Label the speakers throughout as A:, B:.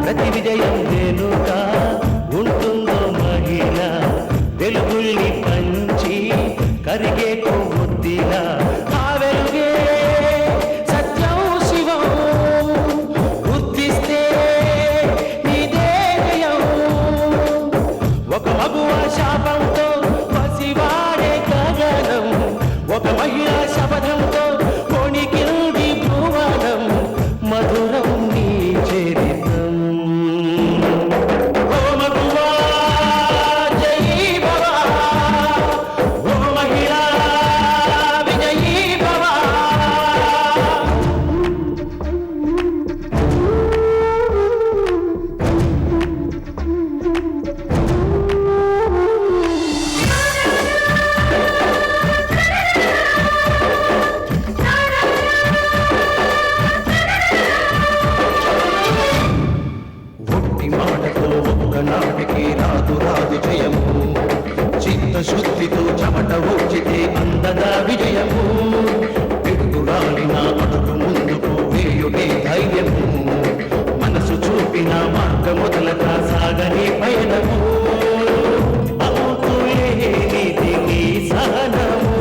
A: ప్రతి విజయం వెనుక ఉంటుందో మహిళ వెలుగుల్ని పంచి కరిగే కొవ్వొత్తిలా ఆ వెలుగే సత్యం శివం గుర్తిస్తే నీదే జయం ఒక మగువ శాపంతో పసివాడే గగనం ఒక మహిళ శపథంతో కొణికింది భువనం మధురం నీ చరితం ఓ మగువా జయీ భవ ఓ మహిళా విజయీ భవ ఒట్టి మాటతో ఒక్కనాటికి రాదు రాదు జయము చిత్తశుద్ధితో చెమట ఊచితే అందదా విజయము పిడుగురాలిన అడుగు ముందుకు వేయునే ధైర్యము మనసు చూపిన మార్గ మొదలక సాగని పయనము అవుతులేనిది నీ సహనము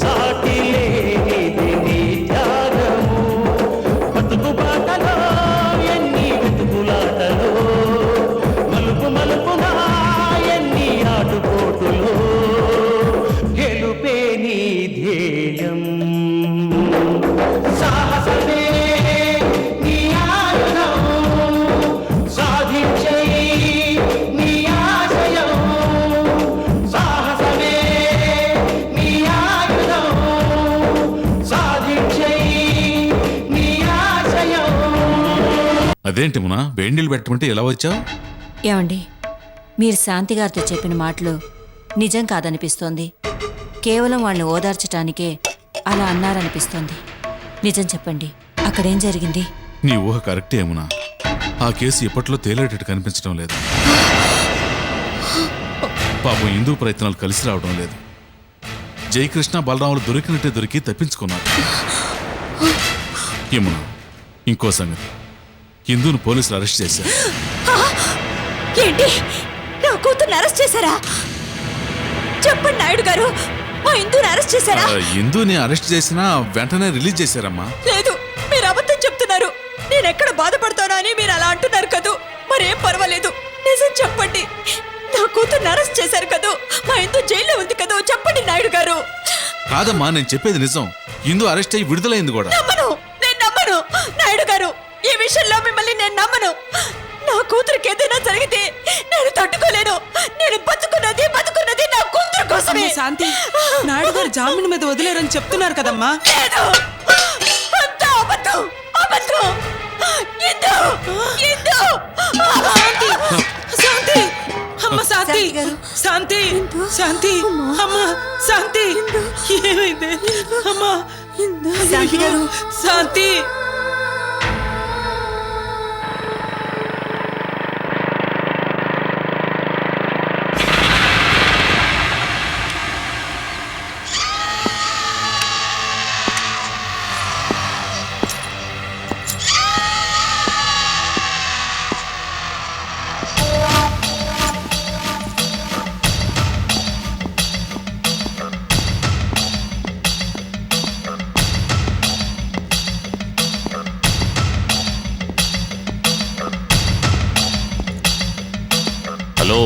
A: సాటి లేనిది నీ త్యాగము బతుకు బాటలో ఎన్ని వెతుకులాటలో మలుపు మలుపున ఎన్ని ఆటుపోటులో గెలుపే నీ ధ్యేయం సాహసమే నీ ఆయుధం సాధించే నీ ఆశయం సాహసమే నీ ఆయుధం సాధించే నీ ఆశయం.
B: అదేంటి మునా వేడి నీళ్ళు పెట్టమంటే ఎలా వచ్చావు?
C: ఏమండి, మీరు శాంతి గారితో చెప్పిన మాటలు నిజం కాదనిపిస్తోంది. కేవలం వాళ్ళని ఓదార్చటానికే అలా అన్నారనిపిస్తోంది. నిజం చెప్పండి, అక్కడేం జరిగింది?
B: నీ ఊహ కరెక్టే మునా. ఆ కేసు ఇప్పట్లో తేలేటట్టు కనిపించడం లేదు. పాపం హిందూ ప్రయత్నాలు కలిసి రావడం లేదు. జయకృష్ణ బలరాములు దొరికినట్టే దొరికి తప్పించుకున్నారు. ఏమునా ఇంకో సంగతి, హిందూను పోలీసులు అరెస్ట్ చేశారు.
C: ఏంటి, నా కూతుర్ని అరెస్ట్ చేశారా? చెప్పండి నాయుడు గారు, మా హిందూని అరెస్ట్ చేశారా?
B: హిందూని అరెస్ట్ చేసినా వెంటనే రిలీజ్ చేశారమ్మా.
C: లేదు, మీరు అబద్ధం చెప్తున్నారు. నేను ఎక్కడ బాధపడతానో అని మీరు అలా అంటున్నారు కదూ. మరేం పర్వాలేదు, నిజం చెప్పండి. నా కూతుర్ని అరెస్ట్ చేశారు కదూ, మా హిందూ జైల్లో ఉంది కదూ. చెప్పండి నాయుడు గారు.
B: కాదమ్మా, నేను చెప్పేది నిజం. హిందూ అరెస్ట్ అయ్యి విడుదలైంది కూడా.
C: నమ్మను, నేను నమ్మను నాయుడు గారు. ఈ విషయంలో మిమ్మల్ని నేను నమ్మను. నా కూతురికి ఏదైనా జరిగితే నేను తట్టుకోలేను. నేను బతుకున్నది నా కూతురు కోసమే.
D: శాంతి, నాయుడు గారు జామీన్ మీద వదిలేరని చెప్తున్నారు కదమ్మా.
C: లేదు, అంతా అబద్ధం, అబద్ధం. ఇందు, ఇందు.
D: శాంతి, అమ్మ శాంతి, శాంతి, శాంతి, అమ్మ శాంతి, ఏమైంది అమ్మా?
C: శాంతి గారు,
D: శాంతి.
E: హలో,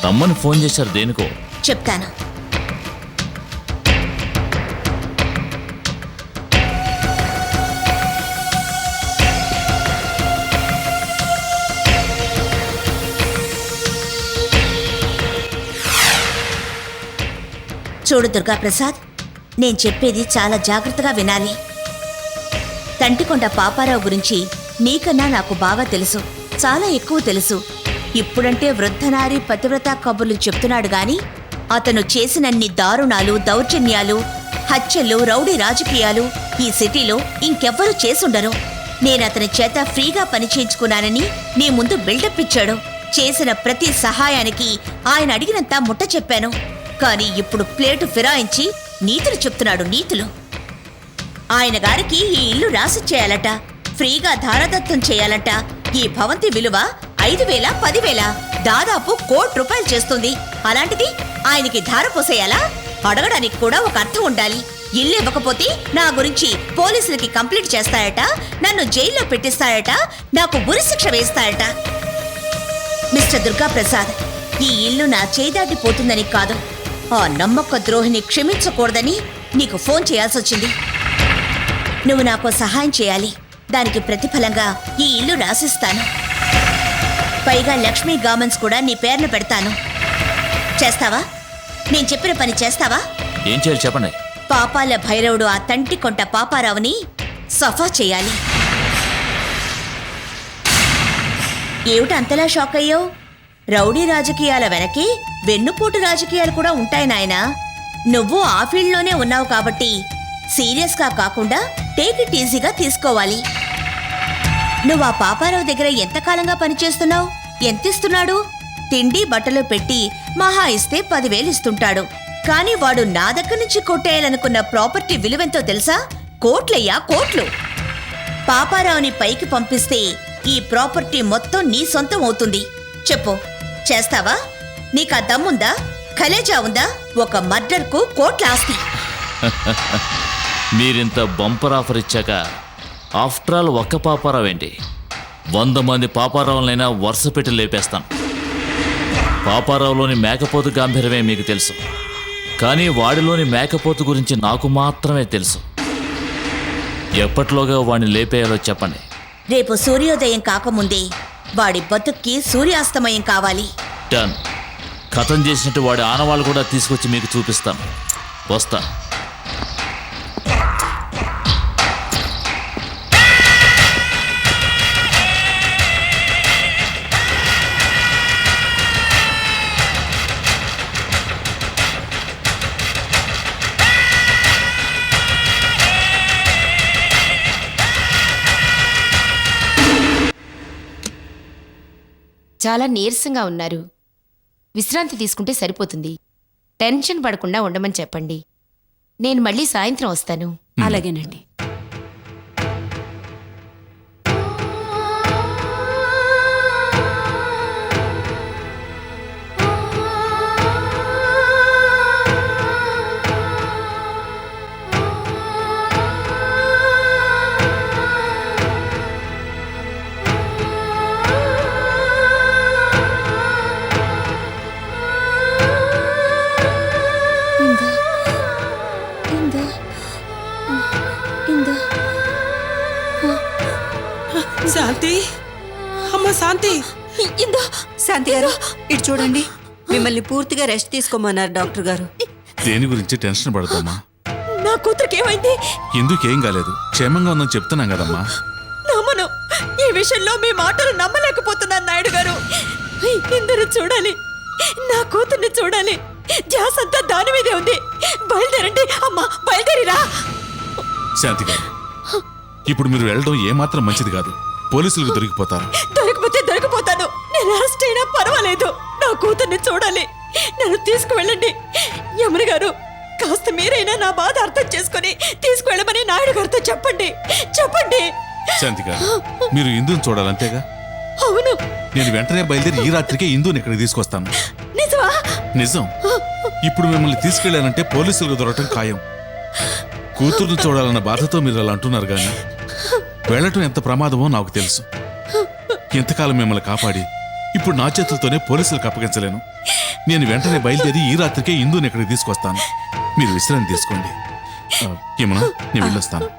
E: తమ్మని ఫోన్ చేశారు దేనికో?
C: చెప్తాను.
F: చూడు దుర్గాప్రసాద్, నేను చెప్పేది చాలా జాగ్రత్తగా వినాలి. తంటికొండ పాపారావు గురించి నీకన్నా నాకు బాగా తెలుసు, చాలా ఎక్కువ తెలుసు. ఇప్పుడంటే వృద్ధనారి పతివ్రత కబుర్లు చెప్తున్నాడు గాని అతను చేసినన్ని దారుణాలు, దౌర్జన్యాలు, హత్యలు, రౌడీ రాజకీయాలు ఈ సిటీలో ఇంకెవ్వరూ చేసుండరు. నేనతని చేత ఫ్రీగా పని చేయించుకున్నానని నీ ముందు బిల్డప్ ఇచ్చాడు. చేసిన ప్రతి సహాయానికి ఆయన అడిగినంత ముట్ట చెప్పాను. కానీ ఇప్పుడు ప్లేటు ఫిరాయించి నీతులు చెప్తున్నాడు నీతులు. ఆయన గారికి ఈ ఇల్లు రాసిచ్చేయాలట, ఫ్రీగా ధారదత్తం చేయాలట. ఈ భవంతి విలువ 5,000, 10,000, దాదాపు ₹1,00,00,000 చేస్తుంది. అలాంటిది ఆయనకి ధార పోసేయాలా? అడగడానికి కూడా ఒక అర్థం ఉండాలి. ఇల్లు ఇవ్వకపోతే నా గురించి పోలీసులకి కంప్లైంట్ చేస్తాయట, నన్ను జైల్లో పెట్టిస్తాయట, నాకు ఉరిశిక్ష వేస్తాయట. మిస్టర్ దుర్గా ప్రసాద్, ఈ ఇల్లు నా చేదాటిపోతుందని కాదు, ఆ నమ్మక ద్రోహిని క్షమించకూడదని నీకు ఫోన్ చేయాల్సొచ్చింది. నువ్వు నాకు సహాయం చేయాలి. దానికి ప్రతిఫలంగా ఈ ఇల్లు రాసిస్తాను. పైగా లక్ష్మీ గార్మెంట్స్ కూడా నీ పేరున పెడతాను. చేస్తావా? నేను చెప్పిన పని చేస్తావా?
E: ఏం చేయాలి చెప్పండి.
F: పాపాల భైరవుడు ఆ తంటి కొంట పాపారావుని సఫా చేయాలి. ఏమిటి అంతలా షాక్ అయ్యావు? రౌడీ రాజకీయాల వెనకే వెన్నుపోటు రాజకీయాలు కూడా ఉంటాయి నాయనా. నువ్వు ఆ ఫీల్డ్లోనే ఉన్నావు కాబట్టి సీరియస్గా కాకుండా టేక్ ఇట్ ఈజీగా తీసుకోవాలి. నువ్వు ఆ పాపారావు దగ్గర ఎంతకాలంగా పనిచేస్తున్నావు? ఎంతిస్తున్నాడు? తిండి బట్టలు పెట్టి మహా ఇస్తే 10,000 ఇస్తుంటాడు. కానీ వాడు నా దగ్గర నుంచి కొట్టేయాలనుకున్న ప్రాపర్టీ విలువెంతో తెలుసా? కోట్లయ్యా, కోట్లు. పాపారావుని పైకి పంపిస్తే ఈ ప్రాపర్టీ మొత్తం నీ సొంతం అవుతుంది. చెప్పు, చేస్తావా? నీకా దమ్ముందా? ఖలేజా ఉందా? ఒక మర్డర్కు కోట్ల ఆస్తి.
E: మీరింత బంపర్ ఆఫర్ ఇచ్చాక ఆఫ్టర్ ఆల్ ఒక్క పాపారావు ఏంటి, 100 మంది పాపారావులైనా వరుస పెట్టి లేపేస్తాను. పాపారావులోని మేకపోతు గాంభీర్యమే మీకు తెలుసు, కానీ వాడిలోని మేకపోతు గురించి నాకు మాత్రమే తెలుసు. ఎప్పటిలోగా వాడిని లేపేయాలో చెప్పండి.
F: రేపు సూర్యోదయం కాకముందే వాడి బతుక్కి సూర్యాస్తమయం కావాలి.
E: డన్. కథం చేసినట్టు వాడి ఆనవాళ్ళు కూడా తీసుకొచ్చి మీకు చూపిస్తాను. వస్తా.
G: చాలా నీరసంగా ఉన్నారు. విశ్రాంతి తీసుకుంటే సరిపోతుంది. టెన్షన్ పడకుండా ఉండమని చెప్పండి. నేను మళ్ళీ సాయంత్రం వస్తాను.
D: అలాగేనండి. శాంతి, అమ్మ శాంతి.
C: ఇందో
D: శాంతి గారు, ఇటు చూడండి. మిమ్మల్ని పూర్తిగా రెస్ట్ తీసుకోమన్నారు డాక్టర్ గారు.
B: దేని గురించి టెన్షన్ పడతామా?
C: నా కూతురికి ఏమైంది?
B: ఎందుకేం కాలేదు, క్షేమంగా ఉందని చెప్తున్నాం కదమ్మా.
C: నమ్మను. ఈ విషయంలో మీ మాటలు నమ్మలేకపోతున్నాను నాయుడు గారు. ఇందరూ చూడాలి, నా కూతుర్ని చూడాలి. ధ్యాస అంతా దాని మీదే ఉంది. బయలుదేరండి అమ్మా, బయలుదేరిరా.
B: శాంతి గారు, ఇప్పుడు మీరు వెళ్ళడం ఏమాత్రం మంచిది కాదు. పోలీసులకు దొరికిపోతారు.
C: దొరికిపోతాను. నేను అరెస్ట్ అయినా పర్వాలేదు. నా కూతుర్ని చూడాలి. నన్ను తీసుకువెళ్ళండి. యమున గారు, కాస్త మీరైనా నా బాధ అర్థం చేసుకుని తీసుకువెళ్ళమని నాయుడు గారితో చెప్పండి.
B: శాంతి గారు, మీరు ఇందుని చూడాలంతేగా?
C: అవును.
B: నేను వెంటనే బయలుదేరి ఈ రాత్రికే ఇందుని ఇక్కడికి తీసుకొస్తాను.
C: నిజమా?
B: నిజం. ఇప్పుడు మిమ్మల్ని తీసుకెళ్లానంటే పోలీసులకు దొరకటం ఖాయం. కూతుర్ని చూడాలన్న బాధతో మీరు అలా అంటున్నారు, కానీ వెళ్ళటం ఎంత ప్రమాదమో నాకు తెలుసు. ఎంతకాలం మిమ్మల్ని కాపాడి ఇప్పుడు నా చేతులతోనే పోలీసులకు అప్పగించలేను. నేను వెంటనే బయలుదేరి ఈ రాత్రికే ఇందుని ఇక్కడికి తీసుకొస్తాను. మీరు విశ్రాంతి తీసుకోండి. ఏమన్నా, నేను వెళ్ళొస్తాను.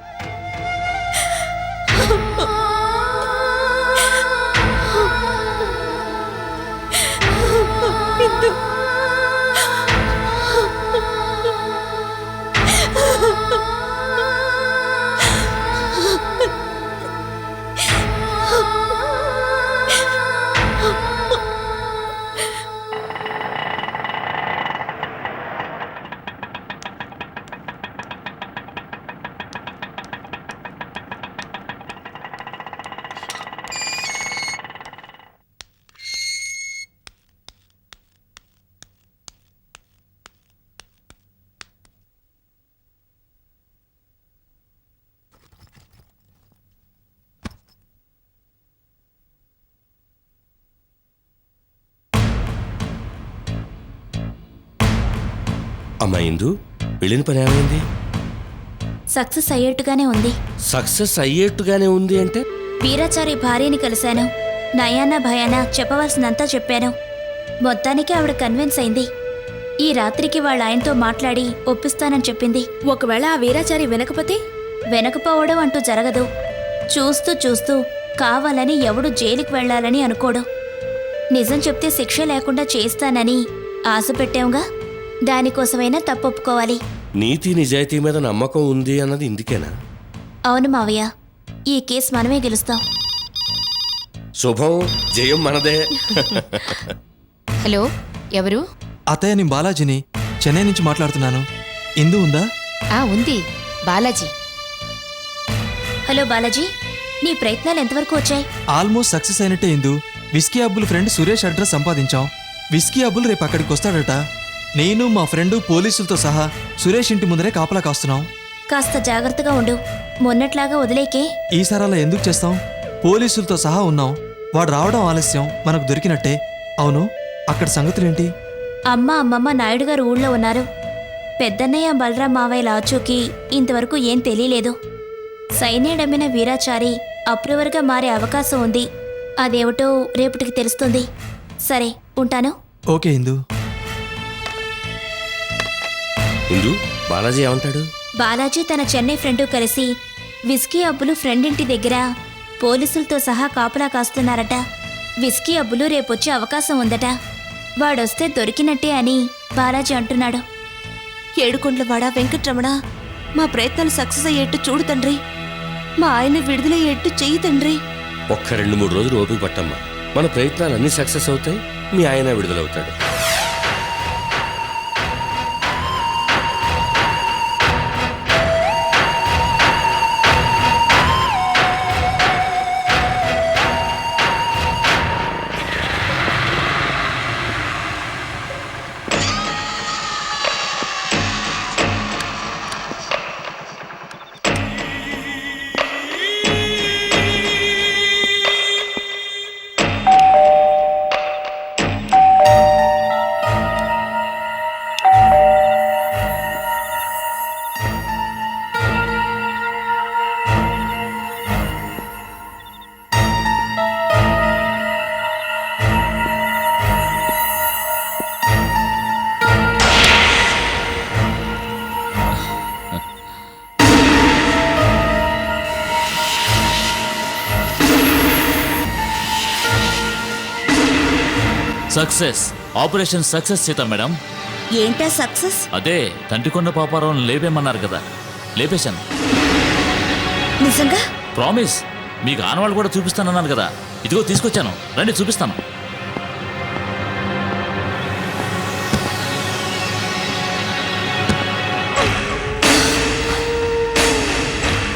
H: అమ్మా ఇందు, వెళ్ళిన పని ఏమైంది?
F: సక్సెస్ అయ్యేట్టుగానే ఉంది.
H: సక్సెస్ అయ్యేట్టుగానే ఉంది అంటే?
F: వీరాచారి భార్యని కలిశాను. నయానా భయానా చెప్పవలసినంతా చెప్పాను. మొత్తానికి ఆవిడ కన్విన్స్ అయింది. ఈ రాత్రికి వాళ్ళ ఆయనతో మాట్లాడి ఒప్పిస్తానని చెప్పింది.
C: ఒకవేళ ఆ వీరాచారి వినకపోతే?
F: వెనకపోవడం అంటూ జరగదు. చూస్తూ చూస్తూ కావాలని ఎవడు జైలుకి వెళ్ళాలని అనుకోడు. నిజం చెప్తే శిక్ష లేకుండా చేస్తానని ఆశ పెట్టాంగా, దానికోసమైనా తప్పొప్పుకోవాలి.
H: నీతి నిజాయితీ మీద నమ్మకం ఉంది అన్నది ఇందుకేనా?
F: అవును మావయ్య, ఈ కేసు మనమే గెలుస్తాం.
H: శుభం, జయం మనదే.
G: హలో, ఎవరు?
I: అత్తయ్య, నేను బాలాజీని, చెన్నై నుంచి మాట్లాడుతున్నాను. ఇందు ఉందా?
G: ఉంది, బాలాజీ.
F: హలో బాలాజీ, నీ ప్రయత్నాలు ఎంతవరకు వచ్చాయి?
I: ఆల్మోస్ట్ సక్సెస్ అయినట్టే Indu. Whisky Abbul friend Suresh address సంపాదించాం. విస్కీ అబ్బుల్ రేపు అక్కడికి వస్తాడట. నేను మా ఫ్రెండు పోలీసులతో సహా సురేష్ ఇంటి ముందరే కాపలా కాస్తున్నాం.
F: కాస్త జాగ్రత్తగా ఉండు, మొన్నట్లాగా వదిలేకే.
I: ఈసారి అలా ఎందుకు చేస్తాం? పోలీసులతో సహా ఉన్నాం. వాడు రావడం ఆలస్యం, మనకు దొరికినట్టే. అవును, అక్కడ సంగతులేంటి?
F: అమ్మ అమ్మమ్మ నాయుడు గారు ఊళ్ళో ఉన్నారు. పెద్దన్నయ్య బలరాం మావయ్య లాచూకి ఇంతవరకు ఏం తెలియలేదు. సైన్యడమ్మిన వీరాచారి అప్రూవర్గా మారే అవకాశం ఉంది. అదేమిటో రేపటికి తెలుస్తుంది. సరే, ఉంటాను.
I: ఓకే ఇందు.
H: ఇందు, బాలాజీ ఏమంటాడు?
F: బాలాజీ తన చెన్నై ఫ్రెండు కలిసి విస్కీ అబ్బులు ఫ్రెండ్ ఇంటి దగ్గర పోలీసులతో సహా కాపలా కాస్తున్నారట. విస్కీ అబ్బులు రేపొచ్చే అవకాశం ఉందట. వాడొస్తే దొరికినట్టే అని బాలాజీ అంటున్నాడు.
D: ఏడుకొండలవాడ వెంకట్రమణ, మా ప్రయత్నాలు సక్సెస్ అయ్యేట్టు చూడు తండ్రి. మా ఆయన విడుదలయ్యేట్టు చెయ్యి తండ్రి.
H: ఒక్క 2-3 రోజులు ఓపిక పట్టమ్మా. మన ప్రయత్నాలన్నీ సక్సెస్ అవుతాయి, మీ ఆయన విడుదలవుతాడు.
E: Success, operation success Sita madam.
F: ఏంటా సక్సెస్?
E: అదే తంటికొండ పాపారావుని లేపేమన్నారు కదా, లేపేశాను.
F: నిజంగా?
E: ప్రామిస్. మీకు ఆనవాళ్ళు కూడా చూపిస్తానన్నాను కదా, ఇదిగో తీసుకొచ్చాను, రండి చూపిస్తాను.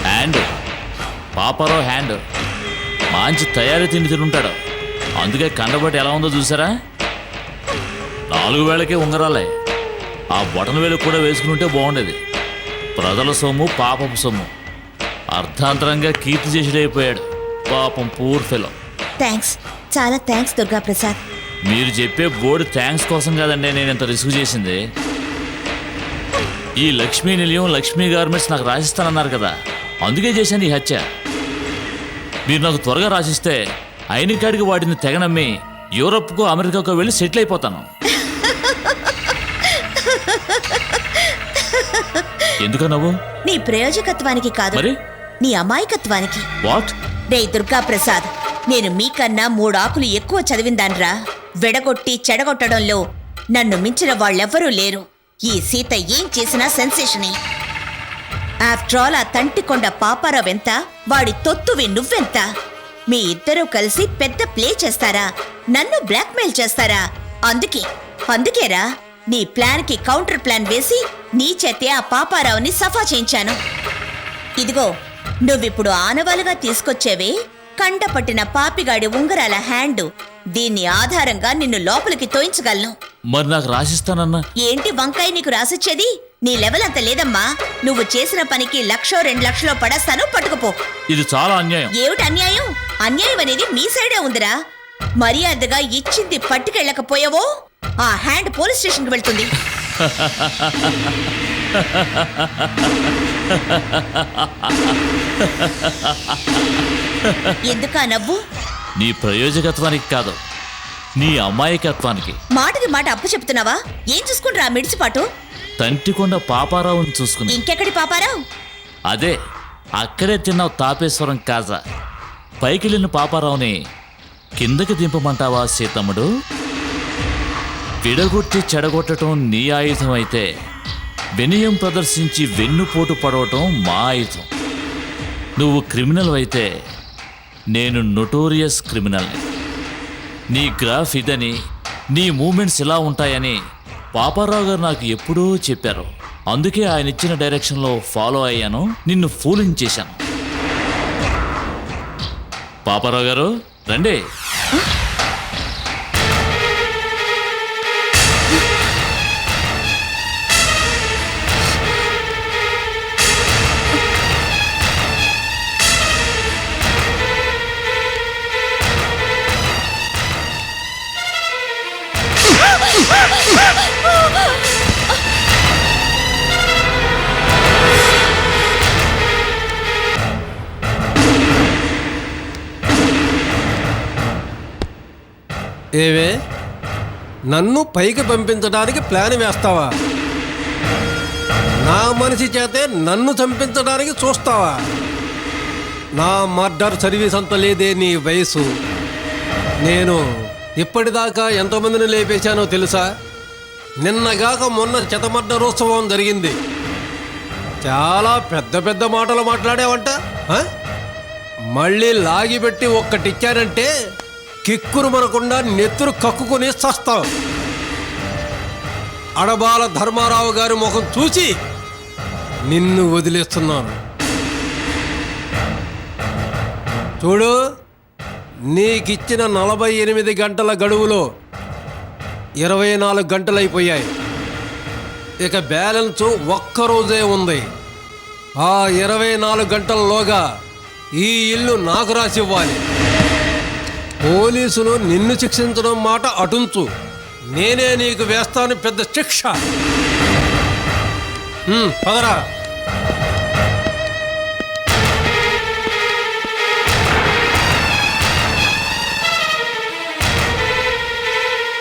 E: Hand, Paparao hand. మంచి తయారీ తిండి తింటాడు, అందుకే కండబట్టి ఎలా ఉందో చూసారా? 4 వేలకే ఉంగరాలే. ఆ బొటన వేలు కూడా వేసుకుని ఉంటే బాగుండేది. ప్రజల సొమ్ము, పాపం సొమ్ము. అర్ధాంతరంగా కీర్తి చేసుడైపోయాడు పాపం, పూర్ ఫెలో.
F: థ్యాంక్స్, చాలా థ్యాంక్స్ దుర్గా ప్రసాద్.
E: మీరు చెప్పే బోర్డు థ్యాంక్స్ కోసం కాదండి నేను ఇంత రిస్క్ చేసింది. ఈ లక్ష్మీ నిలయం, లక్ష్మీ గార్మెంట్స్ నాకు రాసిస్తానన్నారు కదా, అందుకే చేశాను ఈ హత్య. మీరు నాకు త్వరగా రాసిస్తే అయిన కాడికి వాటిని తెగనమ్మి యూరప్కో అమెరికాకో వెళ్ళి సెటిల్ అయిపోతాను. ఎందుకు నవ్వు?
F: నీ ప్రయోజకత్వానికి కాదు,
E: మరి
F: నీ అమాయకత్వానికి.
E: వాట్?
F: రే దుర్గా ప్రసాద్, నేను మీకన్నా 3 ఆకులు ఎక్కువ చదివిందాన్రా. వెడగొట్టి చెడగొట్టడంలో నన్ను మించిన వాళ్ళెవ్వరూ లేరు. ఈ సీత ఏం చేసినా సెన్సేషనే. ఆఫ్టర్ ఆల్ ఆ తంటికొండ పాపారావు ఎంత, వాడి తొత్తువి నువ్వెంత? మీ ఇద్దరూ కలిసి పెద్ద ప్లే చేస్తారా? నన్ను బ్లాక్మెయిల్ చేస్తారా? అందుకేరా నీ ప్లాన్ కి కౌంటర్ ప్లాన్ వేసి నీ చేతే ఆ పాపారావుని సఫా చేయించాను. ఇదిగో, నువ్విప్పుడు ఆనవాలుగా తీసుకొచ్చేవే కండపట్టిన పాపిగాడి ఉంగరాల హ్యాండ్. దీన్ని ఆధారంగా నిన్ను లోపలికి తోయించగలను.
E: మరి నాకు రాసిస్తానన్నా?
F: ఏంటి వంకాయ నీకు రాసిచ్చేది? నీ లెవెల్ అంత లేదమ్మా. నువ్వు చేసిన పనికి 1,00,000 2 లక్షలో పడేస్తాను, పట్టుకుపో.
E: ఇది చాలా అన్యాయం.
F: ఏమిటి అన్యాయం? అన్యాయం అనేది మీ సైడే ఉందిరా. మర్యాదగా ఇచ్చింది పట్టుకెళ్ళకపోయావో ఆ హ్యాండ్ పోలీస్ స్టేషన్కి వెళ్తుంది. ఎందుకా నవ్వు?
E: నీ ప్రయోజకత్వానికి కాదు, నీ అమాయకత్వానికి.
F: మాటకి మాట అప్పు చెప్తున్నావా? ఏం చూసుకుంటారా మిడిచిపాటు?
E: తంటికొండ పాపారావుని చూసుకుని.
F: ఇంకెక్కడి పాపారావు?
E: అదే అక్కడే తిన్నావు తాపేశ్వరం కాజా. పైకెళ్ళిన పాపారావుని కిందకి దింపమంటావా సీతమ్ముడు? విడగొట్టి చెడగొట్టడం నీ ఆయుధం అయితే, వినయం ప్రదర్శించి వెన్నుపోటు పడవటం మా ఆయుధం. నువ్వు క్రిమినల్ అయితే నేను నొటోరియస్ క్రిమినల్ని. నీ గ్రాఫ్ ఇదని, నీ మూమెంట్స్ ఇలా ఉంటాయని పాపారావు గారు నాకు ఎప్పుడూ చెప్పారు. అందుకే ఆయన ఇచ్చిన డైరెక్షన్లో ఫాలో అయ్యాను, నిన్ను ఫూలింగ్ చేశాను. పాపారావు గారు రండి.
J: ఏవే, నన్ను పైకి పంపించడానికి ప్లాన్ వేస్తావా? నా మనిషి చేతే నన్ను చంపించడానికి చూస్తావా? నా మర్డర్ సర్వీస్ అంత లేదే నీ వయసు. నేను ఇప్పటిదాకా ఎంతమందిని లేపేశానో తెలుసా? నిన్నగాక మొన్న శతమర్డరోత్సవం జరిగింది. చాలా పెద్ద పెద్ద మాటలు మాట్లాడావంట. మళ్ళీ లాగిపెట్టి ఒక్కటిచ్చానంటే కిక్కురు మనకుండా నెత్తురు కక్కుకొని చస్తావు. అడబాల ధర్మారావు గారి ముఖం చూసి నిన్ను వదిలేస్తున్నాను. చూడు, నీకిచ్చిన 48 గంటల గడువులో 24 గంటలైపోయాయి. ఇక బ్యాలెన్స్ ఒక్కరోజే ఉంది. ఆ 24 గంటల్లోగా ఈ ఇల్లు నాకు రాసివ్వాలి. పోలీసులు నిన్ను శిక్షించడం మాట అటుంచు, నేనే నీకు వేస్తాను పెద్ద శిక్ష. పదరా.